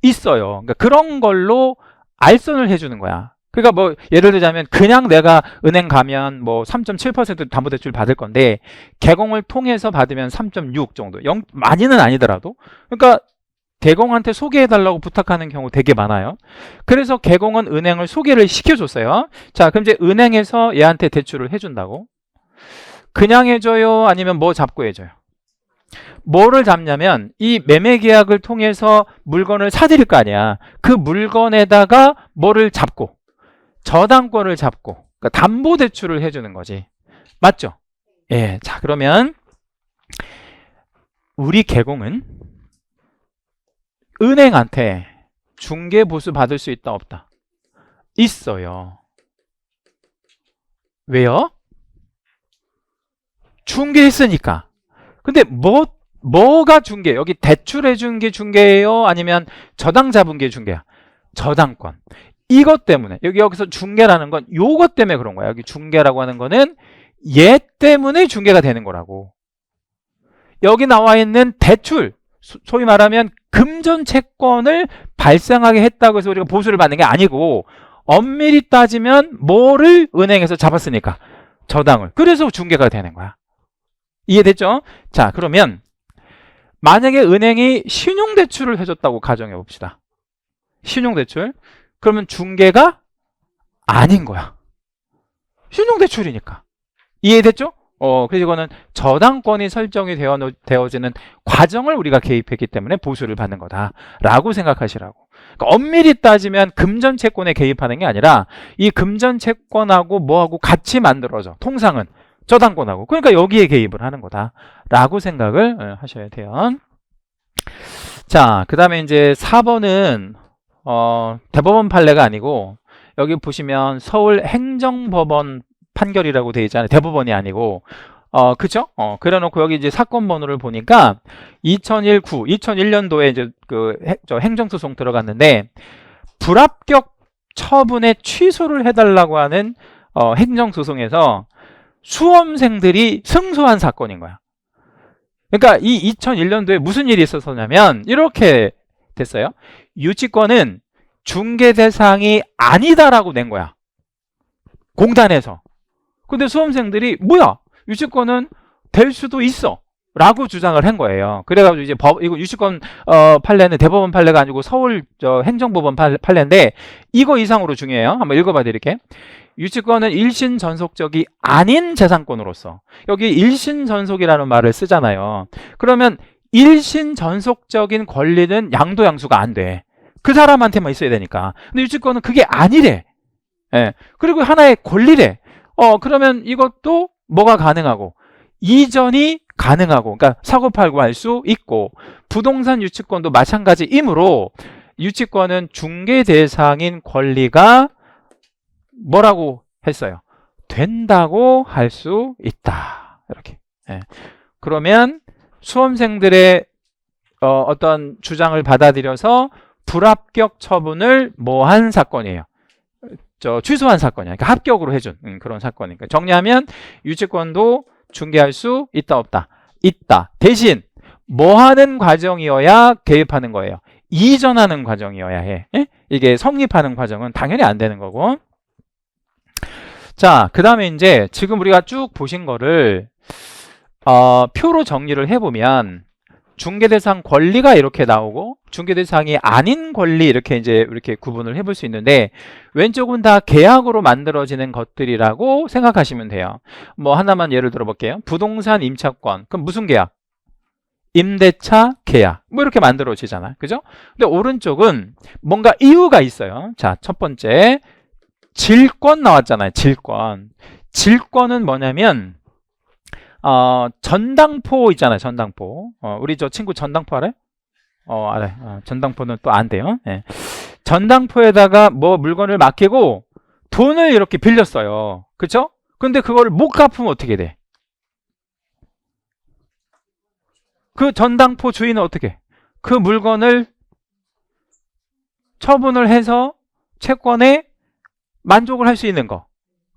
있어요. 그러니까 그런 걸로 알선을 해주는 거야. 그러니까 뭐 예를 들자면 그냥 내가 은행 가면 뭐 3.7% 담보대출 받을 건데 개공을 통해서 받으면 3.6 정도, 많이는 아니더라도. 그러니까 개공한테 소개해달라고 부탁하는 경우 되게 많아요. 그래서 개공은 은행을 소개를 시켜줬어요. 자, 그럼 이제 은행에서 얘한테 대출을 해준다고. 그냥 해줘요? 아니면 뭐 잡고 해줘요? 뭐를 잡냐면 이 매매 계약을 통해서 물건을 사드릴 거 아니야. 그 물건에다가 뭐를 잡고, 저당권을 잡고, 그러니까 담보대출을 해주는 거지. 맞죠? 예. 자, 그러면 우리 개공은 은행한테 중개보수 받을 수 있다 없다? 있어요. 왜요? 중개했으니까. 근데 뭐가 중개? 여기 대출해준 게 중개예요? 아니면 저당 잡은 게 중개야? 저당권. 이것 때문에, 여기서 중개라는 건 요것 때문에 그런 거야. 여기 중개라고 하는 거는 얘 때문에 중개가 되는 거라고. 여기 나와 있는 대출, 소위 말하면 금전채권을 발생하게 했다고 해서 우리가 보수를 받는 게 아니고, 엄밀히 따지면 뭐를 은행에서 잡았으니까? 저당을. 그래서 중개가 되는 거야. 이해됐죠? 자, 그러면 만약에 은행이 신용대출을 해줬다고 가정해 봅시다. 신용대출. 그러면 중개가 아닌 거야. 신용대출이니까. 이해됐죠? 그래서 이거는 저당권이 설정이 되어지는 과정을 우리가 개입했기 때문에 보수를 받는 거다라고 생각하시라고. 그러니까 엄밀히 따지면 금전채권에 개입하는 게 아니라 이 금전채권하고 뭐하고 같이 만들어져. 통상은 저당권하고. 그러니까 여기에 개입을 하는 거다라고 생각을 하셔야 돼요. 자, 그 다음에 이제 4번은 대법원 판례가 아니고, 여기 보시면 서울행정법원 판결이라고 되어 있잖아요. 대법원이 아니고. 그죠? 그래 놓고 여기 이제 사건 번호를 보니까 2001년도에 이제 저 행정소송 들어갔는데, 불합격 처분에 취소를 해달라고 하는 행정소송에서 수험생들이 승소한 사건인 거야. 그러니까 이 2001년도에 무슨 일이 있었냐면 이렇게 됐어요. 유치권은 중개 대상이 아니다라고 낸 거야. 공단에서. 근데 수험생들이 뭐야? 유치권은 될 수도 있어. 라고 주장을 한 거예요. 그래가지고 이제 이거 유치권 판례는 대법원 판례가 아니고 서울 행정법원 판례인데 이거 이상으로 중요해요. 한번 읽어봐 드릴게요. 유치권은 일신 전속적이 아닌 재산권으로서, 여기 일신 전속이라는 말을 쓰잖아요. 그러면 일신 전속적인 권리는 양도양수가 안 돼. 그 사람한테만 있어야 되니까. 근데 유치권은 그게 아니래. 예. 그리고 하나의 권리래. 그러면 이것도 뭐가 가능하고, 이전이 가능하고, 그러니까 사고 팔고 할 수 있고, 부동산 유치권도 마찬가지이므로 유치권은 중개 대상인 권리가 뭐라고 했어요? 된다고 할 수 있다. 이렇게. 예. 그러면 수험생들의 어떤 주장을 받아들여서 불합격 처분을 한 사건이에요. 취소한 사건이야. 그러니까 합격으로 해준 그런 사건이니까. 정리하면 유치권도 중개할 수 있다 없다? 있다. 대신 뭐 하는 과정이어야 개입하는 거예요? 이전하는 과정이어야 해. 예? 이게 성립하는 과정은 당연히 안 되는 거고. 자, 그 다음에 이제 지금 우리가 쭉 보신 거를 표로 정리를 해보면 중개대상 권리가 이렇게 나오고 중개대상이 아닌 권리 이렇게 이제 이렇게 구분을 해볼 수 있는데, 왼쪽은 다 계약으로 만들어지는 것들이라고 생각하시면 돼요. 하나만 예를 들어 볼게요. 부동산 임차권. 그럼 무슨 계약? 임대차 계약. 이렇게 만들어지잖아요. 그죠? 근데 오른쪽은 뭔가 이유가 있어요. 자, 첫 번째 질권 나왔잖아요. 질권은 뭐냐면 전당포 있잖아요. 전당포. 우리 저 친구 전당포 알아요? 알아요. 전당포는 또 안 돼요. 예. 전당포에다가 물건을 맡기고 돈을 이렇게 빌렸어요. 그쵸? 근데 그거를 못 갚으면 어떻게 돼? 그 전당포 주인은 어떻게? 그 물건을 처분을 해서 채권에 만족을 할 수 있는 거.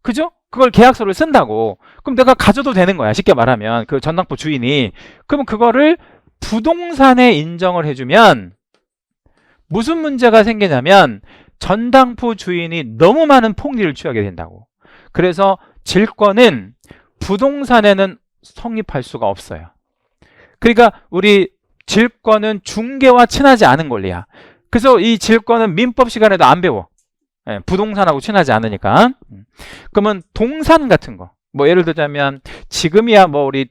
그죠? 그걸 계약서를 쓴다고. 그럼 내가 가져도 되는 거야. 쉽게 말하면 그 전당포 주인이. 그럼 그거를 부동산에 인정을 해주면 무슨 문제가 생기냐면 전당포 주인이 너무 많은 폭리를 취하게 된다고. 그래서 질권은 부동산에는 성립할 수가 없어요. 그러니까 우리 질권은 중개와 친하지 않은 권리야. 그래서 이 질권은 민법 시간에도 안 배워. 예, 부동산하고 친하지 않으니까. 그러면 동산 같은 거, 예를 들자면 지금이야 우리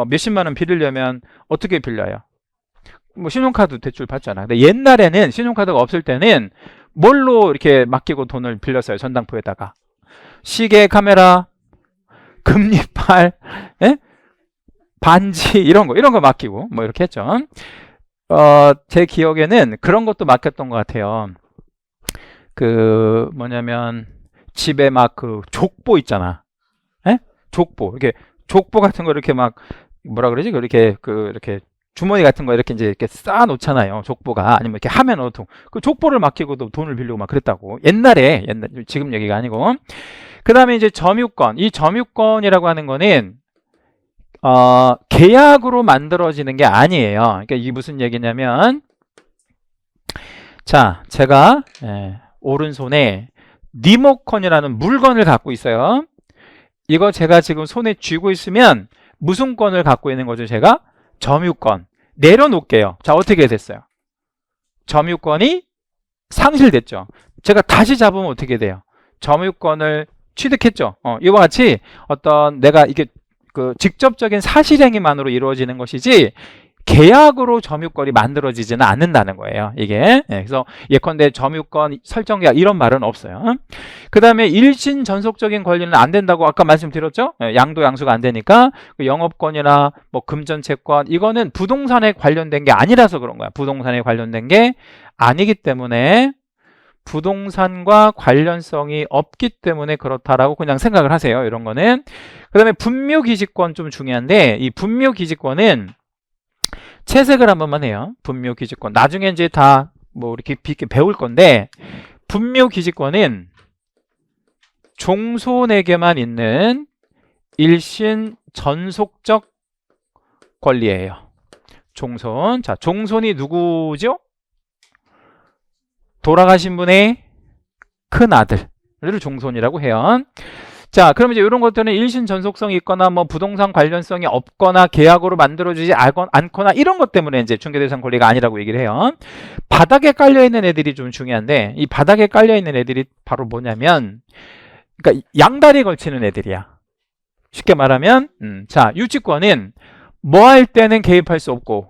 몇십만 원 빌리려면 어떻게 빌려요? 신용카드 대출 받잖아. 근데 옛날에는 신용카드가 없을 때는 뭘로 이렇게 맡기고 돈을 빌렸어요? 전당포에다가 시계, 카메라, 금리빨, 예? 반지 이런 거 맡기고 이렇게 했죠. 제 기억에는 그런 것도 맡겼던 것 같아요. 집에 족보 있잖아. 예? 족보. 이렇게 족보 같은 거 이렇게 뭐라 그러지? 이렇게 주머니 같은 거 이렇게 이제 이렇게 쌓아 놓잖아요. 족보가. 아니면 이렇게 하면 어통. 그 족보를 맡기고도 돈을 빌리고 그랬다고. 옛날에, 지금 얘기가 아니고. 그 다음에 이제 점유권. 이 점유권이라고 하는 거는, 계약으로 만들어지는 게 아니에요. 그러니까 이게 무슨 얘기냐면, 자, 제가, 오른손에 리모컨이라는 물건을 갖고 있어요. 이거 제가 지금 손에 쥐고 있으면 무슨 권을 갖고 있는 거죠? 제가 점유권. 내려놓을게요. 자, 어떻게 됐어요? 점유권이 상실됐죠. 제가 다시 잡으면 어떻게 돼요? 점유권을 취득했죠. 이와 같이 내가 이게 직접적인 사실행위만으로 이루어지는 것이지 계약으로 점유권이 만들어지지는 않는다는 거예요. 이게. 그래서 예컨대 점유권 설정 계약 이런 말은 없어요. 그 다음에 일신 전속적인 권리는 안 된다고 아까 말씀드렸죠. 양도 양수가 안 되니까 영업권이나 금전채권 이거는 부동산에 관련된 게 아니라서 그런 거야. 부동산에 관련된 게 아니기 때문에 부동산과 관련성이 없기 때문에 그렇다라고 그냥 생각을 하세요. 이런 거는. 그 다음에 분묘기지권 좀 중요한데, 이 분묘기지권은 채색을 한 번만 해요. 분묘기지권. 나중에 이제 다 이렇게 깊게 배울 건데, 분묘기지권은 종손에게만 있는 일신 전속적 권리예요. 종손. 자, 종손이 누구죠? 돌아가신 분의 큰 아들을 종손이라고 해요. 자, 그럼 이제 이런 것들은 일신 전속성이 있거나 뭐 부동산 관련성이 없거나 계약으로 만들어지지 않거나 이런 것 때문에 이제 중개대상 권리가 아니라고 얘기를 해요. 바닥에 깔려 있는 애들이 좀 중요한데 이 바닥에 깔려 있는 애들이 바로 뭐냐면 그러니까 양다리 걸치는 애들이야. 쉽게 말하면 자, 유치권은 뭐 할 때는 개입할 수 없고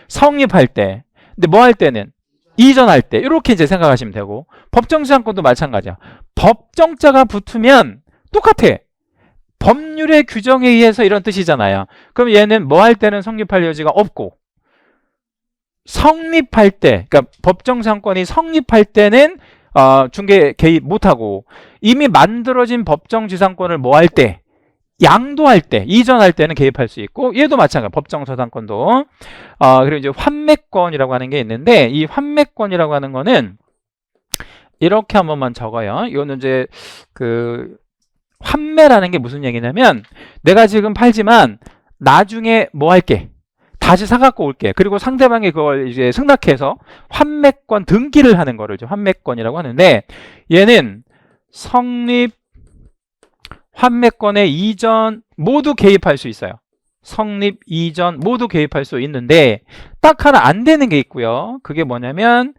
성립할 때, 근데 뭐 할 때는 이전할 때 이렇게 이제 생각하시면 되고 법정지상권도 마찬가지야. 법정자가 붙으면 똑같아. 법률의 규정에 의해서 이런 뜻이잖아요. 그럼 얘는 뭐 할 때는 성립할 여지가 없고 성립할 때, 그러니까 법정지상권이 성립할 때는 중개 개입 못하고 이미 만들어진 법정지상권을 뭐 할 때, 양도할 때, 이전할 때는 개입할 수 있고 얘도 마찬가지야. 법정저당권도. 그리고 이제 환매권이라고 하는 게 있는데 이 환매권이라고 하는 거는 이렇게 한 번만 적어요. 이거는 이제 그 환매라는 게 무슨 얘기냐면 내가 지금 팔지만 나중에 뭐 할게, 다시 사갖고 올게. 그리고 상대방이 그걸 이제 승낙해서 환매권 등기를 하는 거를 이제 환매권이라고 하는데 얘는 성립, 환매권의 이전 모두 개입할 수 있어요. 성립, 이전 모두 개입할 수 있는데 딱 하나 안 되는 게 있고요. 그게 뭐냐면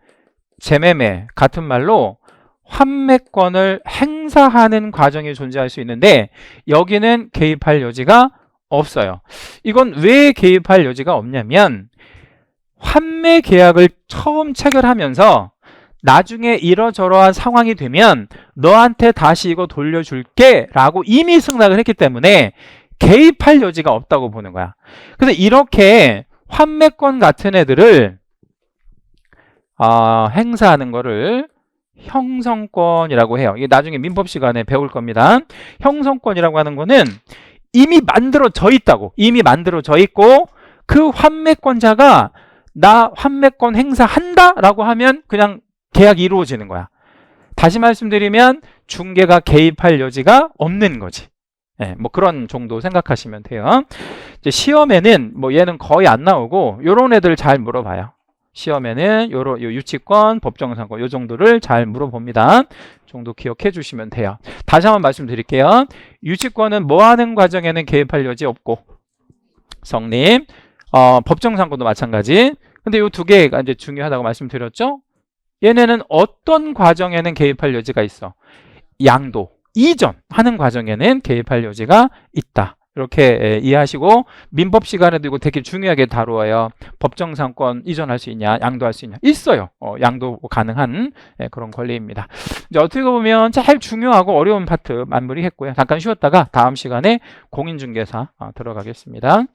재매매, 같은 말로 환매권을 행사하는 과정이 존재할 수 있는데 여기는 개입할 여지가 없어요. 이건 왜 개입할 여지가 없냐면 환매 계약을 처음 체결하면서 나중에 이러저러한 상황이 되면 너한테 다시 이거 돌려줄게 라고 이미 승낙을 했기 때문에 개입할 여지가 없다고 보는 거야. 그래서 이렇게 환매권 같은 애들을 행사하는 거를 형성권이라고 해요. 이게 나중에 민법 시간에 배울 겁니다. 형성권이라고 하는 거는 이미 만들어져 있다고. 이미 만들어져 있고 그 환매권자가 나 환매권 행사한다 라고 하면 그냥 계약이 이루어지는 거야. 다시 말씀드리면 중개가 개입할 여지가 없는 거지. 네, 뭐 그런 정도 생각하시면 돼요. 이제 시험에는 뭐 얘는 거의 안 나오고 요런 애들 잘 물어봐요. 시험에는 요 유치권, 법정상권 요 정도를 잘 물어봅니다. 정도 기억해 주시면 돼요. 다시 한번 말씀드릴게요. 유치권은 뭐 하는 과정에는 개입할 여지 없고 성립, 법정상권도 마찬가지. 근데 요 두 개가 이제 중요하다고 말씀드렸죠. 얘네는 어떤 과정에는 개입할 여지가 있어? 양도, 이전하는 과정에는 개입할 여지가 있다. 이렇게 이해하시고 민법 시간에도 이거 되게 중요하게 다루어요. 법정상권 이전할 수 있냐, 양도할 수 있냐? 있어요. 양도 가능한 그런 권리입니다. 이제 어떻게 보면 제일 중요하고 어려운 파트 마무리했고요. 잠깐 쉬었다가 다음 시간에 공인중개사 들어가겠습니다.